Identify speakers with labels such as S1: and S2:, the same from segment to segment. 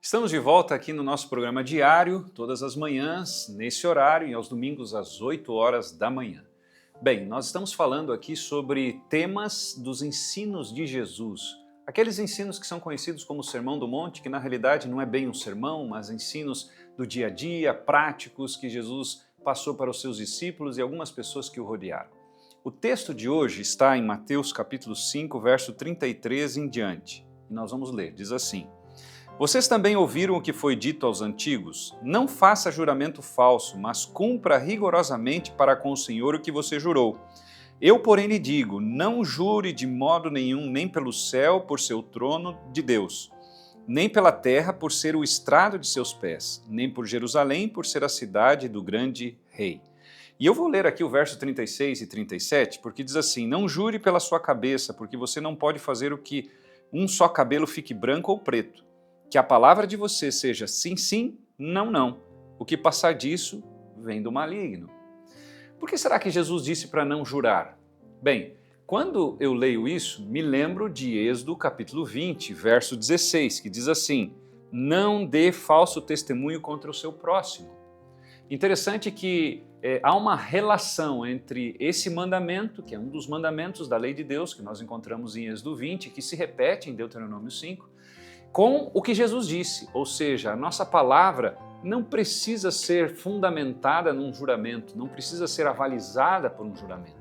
S1: Estamos de volta aqui no nosso programa diário, todas as manhãs, nesse horário e aos domingos às 8 horas da manhã. Bem, nós estamos falando aqui sobre temas dos ensinos de Jesus, aqueles ensinos que são conhecidos como Sermão do Monte, que na realidade não é bem um sermão, mas ensinos do dia a dia, práticos, que Jesus passou para os seus discípulos e algumas pessoas que o rodearam. O texto de hoje está em Mateus capítulo 5, verso 33 em diante. E nós vamos ler, diz assim: Vocês também ouviram o que foi dito aos antigos? Não faça juramento falso, mas cumpra rigorosamente para com o Senhor o que você jurou. Eu, porém, lhe digo, não jure de modo nenhum nem pelo céu por ser o trono de Deus, nem pela terra por ser o estrado de seus pés, nem por Jerusalém por ser a cidade do grande rei. E eu vou ler aqui o verso 36 e 37, porque diz assim: Não jure pela sua cabeça, porque você não pode fazer o que um só cabelo fique branco ou preto. Que a palavra de você seja sim, sim, não, não. O que passar disso vem do maligno. Por que será que Jesus disse para não jurar? Bem, quando eu leio isso, me lembro de Êxodo capítulo 20, verso 16, que diz assim: Não dê falso testemunho contra o seu próximo. Interessante que há uma relação entre esse mandamento, que é um dos mandamentos da lei de Deus, que nós encontramos em Êxodo 20, que se repete em Deuteronômio 5, com o que Jesus disse, ou seja, a nossa palavra não precisa ser fundamentada num juramento, não precisa ser avalizada por um juramento.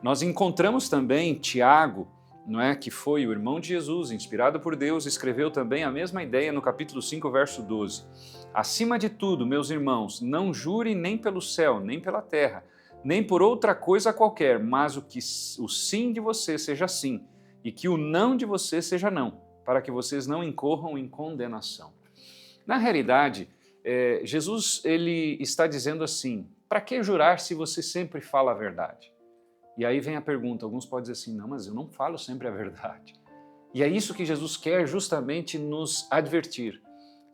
S1: Nós encontramos também Tiago, não é, que foi o irmão de Jesus, inspirado por Deus, escreveu também a mesma ideia no capítulo 5, verso 12. Acima de tudo, meus irmãos, não jure nem pelo céu, nem pela terra, nem por outra coisa qualquer, mas o sim de você seja sim, e que o não de você seja não, para que vocês não incorram em condenação. Na realidade, Jesus ele está dizendo assim: para que jurar se você sempre fala a verdade? E aí vem a pergunta, alguns podem dizer assim: não, mas eu não falo sempre a verdade. E é isso que Jesus quer justamente nos advertir,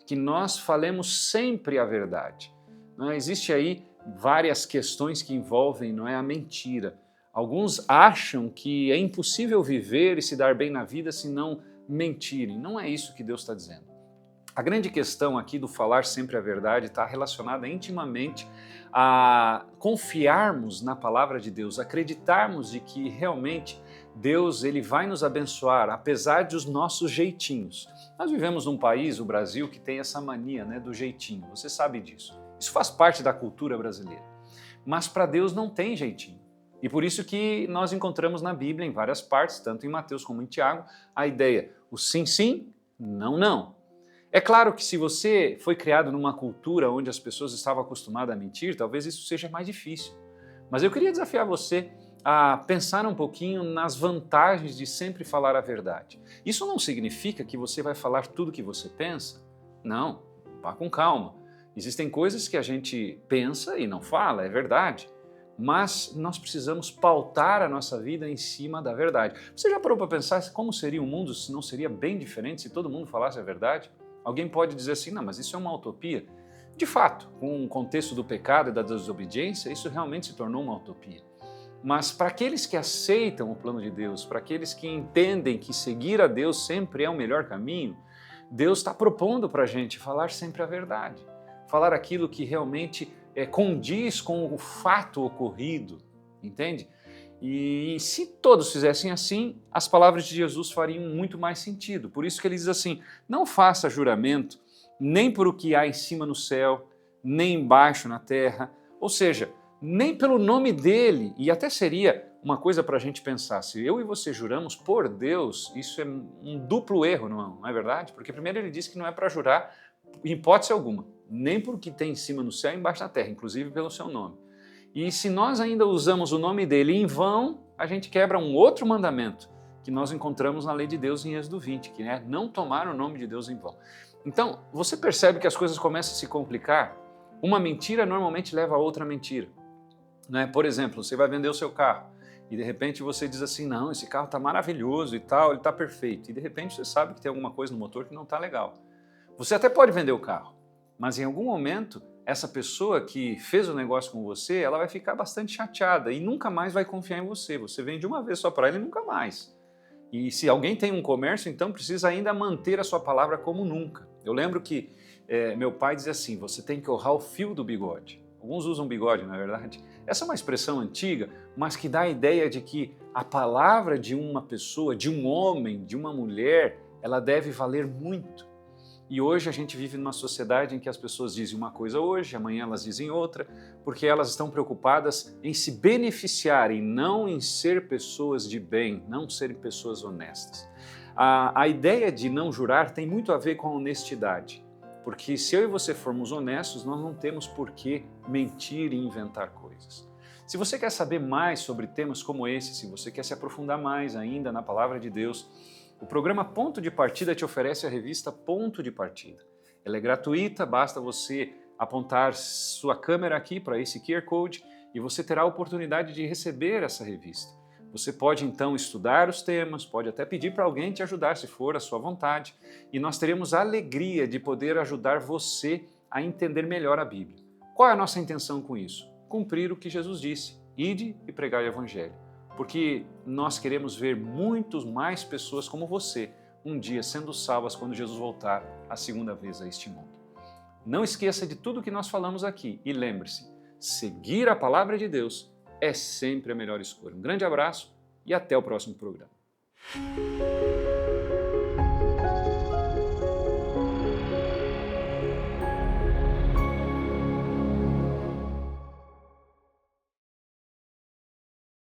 S1: que nós falemos sempre a verdade. Não existe aí várias questões que envolvem, não é, a mentira. Alguns acham que é impossível viver e se dar bem na vida se não mentirem. Não é isso que Deus está dizendo. A grande questão aqui do falar sempre a verdade está relacionada intimamente a confiarmos na palavra de Deus, acreditarmos de que realmente Deus ele vai nos abençoar, apesar dos nossos jeitinhos. Nós vivemos num país, o Brasil, que tem essa mania, né, do jeitinho. Você sabe disso. Isso faz parte da cultura brasileira. Mas para Deus não tem jeitinho. E por isso que nós encontramos na Bíblia, em várias partes, tanto em Mateus como em Tiago, a ideia, o sim, sim, não, não. É claro que se você foi criado numa cultura onde as pessoas estavam acostumadas a mentir, talvez isso seja mais difícil. Mas eu queria desafiar você a pensar um pouquinho nas vantagens de sempre falar a verdade. Isso não significa que você vai falar tudo o que você pensa. Não, vá com calma. Existem coisas que a gente pensa e não fala, é verdade. Mas nós precisamos pautar a nossa vida em cima da verdade. Você já parou para pensar como seria o mundo se não seria bem diferente se todo mundo falasse a verdade? Alguém pode dizer assim, não, mas isso é uma utopia. De fato, com o contexto do pecado e da desobediência, isso realmente se tornou uma utopia. Mas para aqueles que aceitam o plano de Deus, para aqueles que entendem que seguir a Deus sempre é o melhor caminho, Deus está propondo para a gente falar sempre a verdade. Falar aquilo que realmente condiz com o fato ocorrido, entende? E se todos fizessem assim, as palavras de Jesus fariam muito mais sentido. Por isso que ele diz assim, não faça juramento nem por o que há em cima no céu, nem embaixo na terra, ou seja, nem pelo nome dele. E até seria uma coisa para a gente pensar, se eu e você juramos por Deus, isso é um duplo erro, não é verdade? Porque primeiro ele diz que não é para jurar em hipótese alguma, nem por o que tem em cima no céu e embaixo na terra, inclusive pelo seu nome. E se nós ainda usamos o nome dele em vão, a gente quebra um outro mandamento que nós encontramos na lei de Deus em Êxodo 20, que é não tomar o nome de Deus em vão. Então, você percebe que as coisas começam a se complicar? Uma mentira normalmente leva a outra mentira. Né? Por exemplo, você vai vender o seu carro e de repente você diz assim, não, esse carro está maravilhoso e tal, ele está perfeito. E de repente você sabe que tem alguma coisa no motor que não está legal. Você até pode vender o carro, mas em algum momento essa pessoa que fez o negócio com você, ela vai ficar bastante chateada e nunca mais vai confiar em você. Você vende uma vez só para ela e nunca mais. E se alguém tem um comércio, então precisa ainda manter a sua palavra como nunca. Eu lembro que meu pai dizia assim, você tem que honrar o fio do bigode. Alguns usam bigode, na verdade. Essa é uma expressão antiga, mas que dá a ideia de que a palavra de uma pessoa, de um homem, de uma mulher, ela deve valer muito. E hoje a gente vive numa sociedade em que as pessoas dizem uma coisa hoje, amanhã elas dizem outra, porque elas estão preocupadas em se beneficiarem, não em ser pessoas de bem, não serem pessoas honestas. A ideia de não jurar tem muito a ver com a honestidade, porque se eu e você formos honestos, nós não temos por que mentir e inventar coisas. Se você quer saber mais sobre temas como esse, se você quer se aprofundar mais ainda na Palavra de Deus, o programa Ponto de Partida te oferece a revista Ponto de Partida. Ela é gratuita, basta você apontar sua câmera aqui para esse QR Code e você terá a oportunidade de receber essa revista. Você pode então estudar os temas, pode até pedir para alguém te ajudar se for a sua vontade, e nós teremos a alegria de poder ajudar você a entender melhor a Bíblia. Qual é a nossa intenção com isso? Cumprir o que Jesus disse, ide e pregai o Evangelho. Porque nós queremos ver muitas mais pessoas como você um dia sendo salvas quando Jesus voltar a segunda vez a este mundo. Não esqueça de tudo que nós falamos aqui e lembre-se, seguir a palavra de Deus é sempre a melhor escolha. Um grande abraço e até o próximo programa.